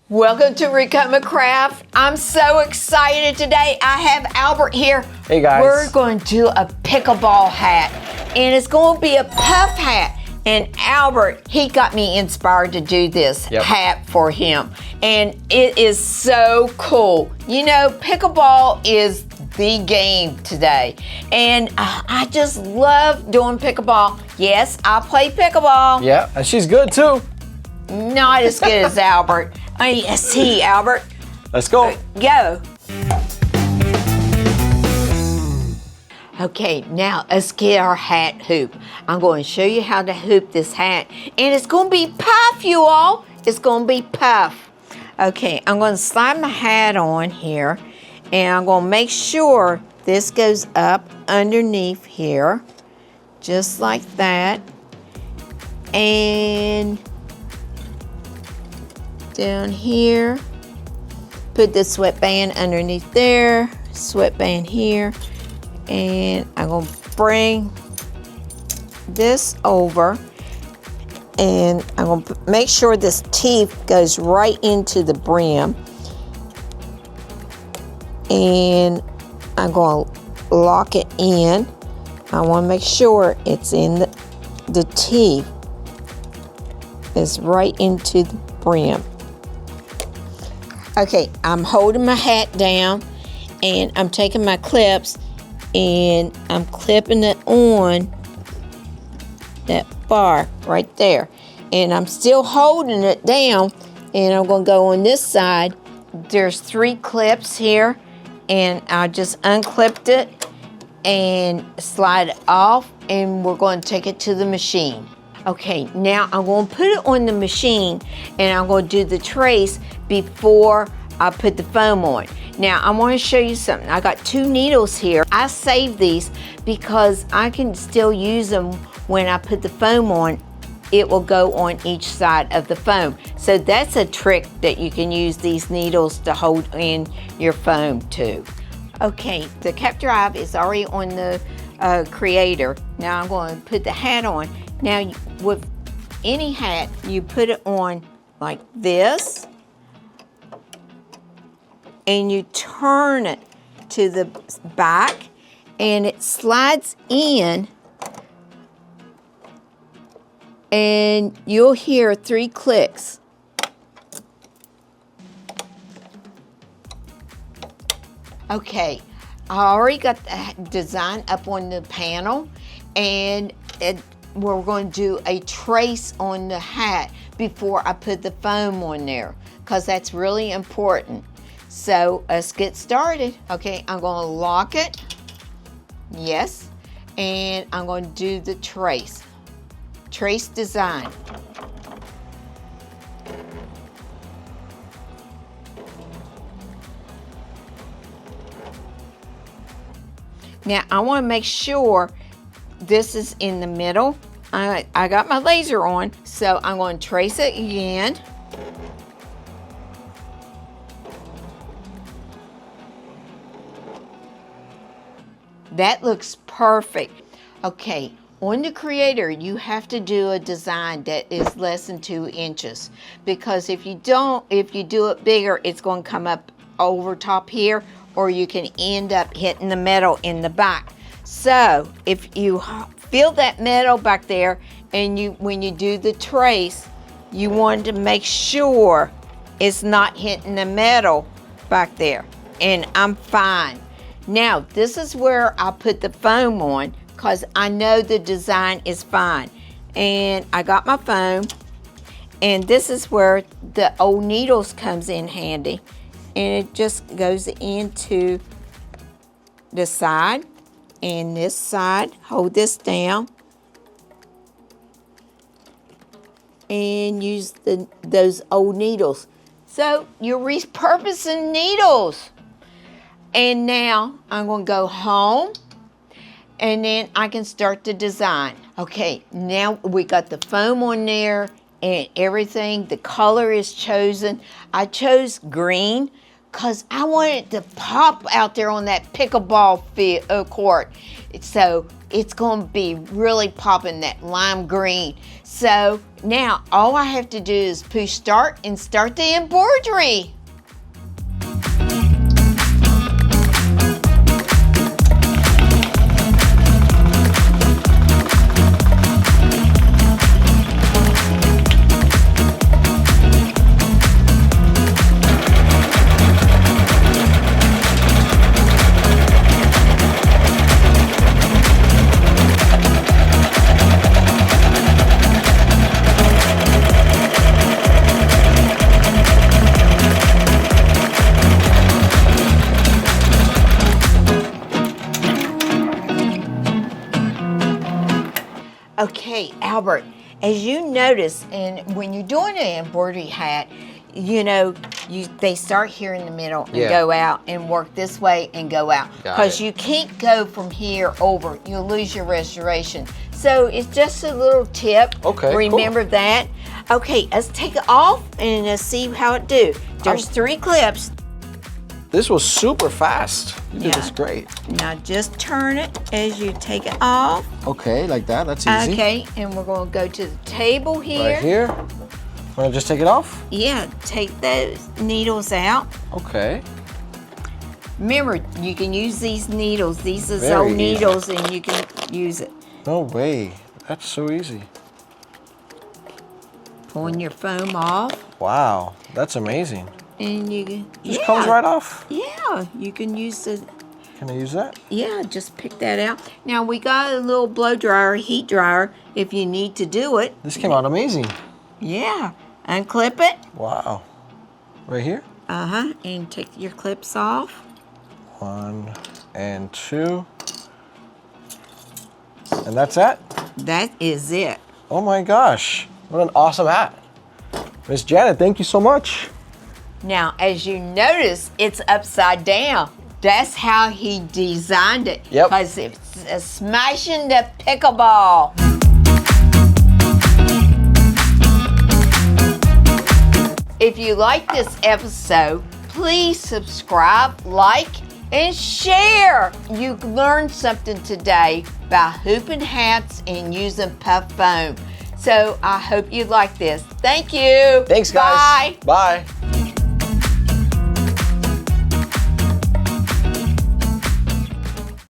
Welcome to Ricoma Crafts. I'm so excited today. I have Albert here. Hey guys. We're going to do a pickleball hat, and it's going to be a puff hat. And Albert, he got me inspired to do this hat for him. And it is so cool. You know, pickleball is the game today. And I just love doing pickleball. Yes, I play pickleball. Yeah, and she's good too. Not as good as Albert. See, Albert. Let's go. Go. Okay, now let's get our hat hoop. I'm going to show you how to hoop this hat. And it's going to be puff, you all. It's going to be puff. Okay, I'm going to slide my hat on here. And I'm going to make sure this goes up underneath here. Just like that. And down here, put the sweatband underneath there, sweatband here, and I'm going to bring this over, and I'm going to make sure this teeth goes right into the brim, and I'm going to lock it in. I want to make sure it's in the teeth is right into the brim. Okay, I'm holding my hat down and I'm taking my clips and I'm clipping it on that bar right there. And I'm still holding it down, and I'm going to go on this side. There's 3 clips here, and I just unclipped it and slide it off, and we're going to take it to the machine. Okay, now I'm going to put it on the machine, and I'm going to do the trace before I put the foam on. Now, I want to show you something. I got 2 needles here. I saved these because I can still use them when I put the foam on. It will go on each side of the foam. So that's a trick that you can use these needles to hold in your foam too. Okay, the cap drive is already on the Creator. Now I'm going to put the hat on. Now, with any hat, you put it on like this, and you turn it to the back, and it slides in, and you'll hear 3 clicks. Okay, I already got the design up on the panel, and we're going to do a trace on the hat before I put the foam on there, because that's really important. So let's get started. Okay, I'm going to lock it. Yes. And I'm going to do the trace. Trace design. Now I want to make sure this is in the middle. I got my laser on, so I'm going to trace it again. That looks perfect. Okay, on the Creator, you have to do a design that is less than 2 inches, because if you do it bigger, it's going to come up over top here, or you can end up hitting the metal in the back. So if you feel that metal back there, and when you do the trace, you want to make sure it's not hitting the metal back there. And I'm fine. Now, this is where I put the foam on, because I know the design is fine. And I got my foam, and this is where the old needles comes in handy. And it just goes into the side, and this side. Hold this down. And use those old needles. So you're repurposing needles. And now I'm going to go home, and then I can start the design. Okay, now we got the foam on there and everything. The color is chosen. I chose green because I want it to pop out there on that pickleball court. So it's going to be really popping, that lime green. So now all I have to do is push start and start the embroidery. Okay, Albert, as you notice, and when you're doing an embroidery hat, you know, they start here in the middle and go out and work this way and go out. Because you can't go from here over. You'll lose your restoration. So it's just a little tip. Okay, remember that. Okay, let's take it off and let's see how it do. There's 3 clips. This was super fast. You did this great. Now just turn it as you take it off. Okay, like that. That's easy. Okay, and we're going to go to the table here. Right here. Want to just take it off? Yeah, take those needles out. Okay. Remember, you can use these needles. These are Very old needles, and you can use it. No way. That's so easy. Pulling your foam off. Wow, that's amazing. And you can... Just comes right off? Yeah, you can use the... Can I use that? Yeah, just pick that out. Now, we got a little blow dryer, heat dryer, if you need to do it. This came out amazing. Yeah. Unclip it. Wow. Right here? Uh-huh. And take your clips off. 1 and 2. And that's that? That is it. Oh my gosh. What an awesome hat. Miss Janet, thank you so much. Now, as you notice, it's upside down. That's how he designed it. Yep. Because it's smashing the pickleball. If you like this episode, please subscribe, like, and share. You learned something today about hooping hats and using puff foam. So I hope you like this. Thank you. Thanks, guys. Bye. Bye.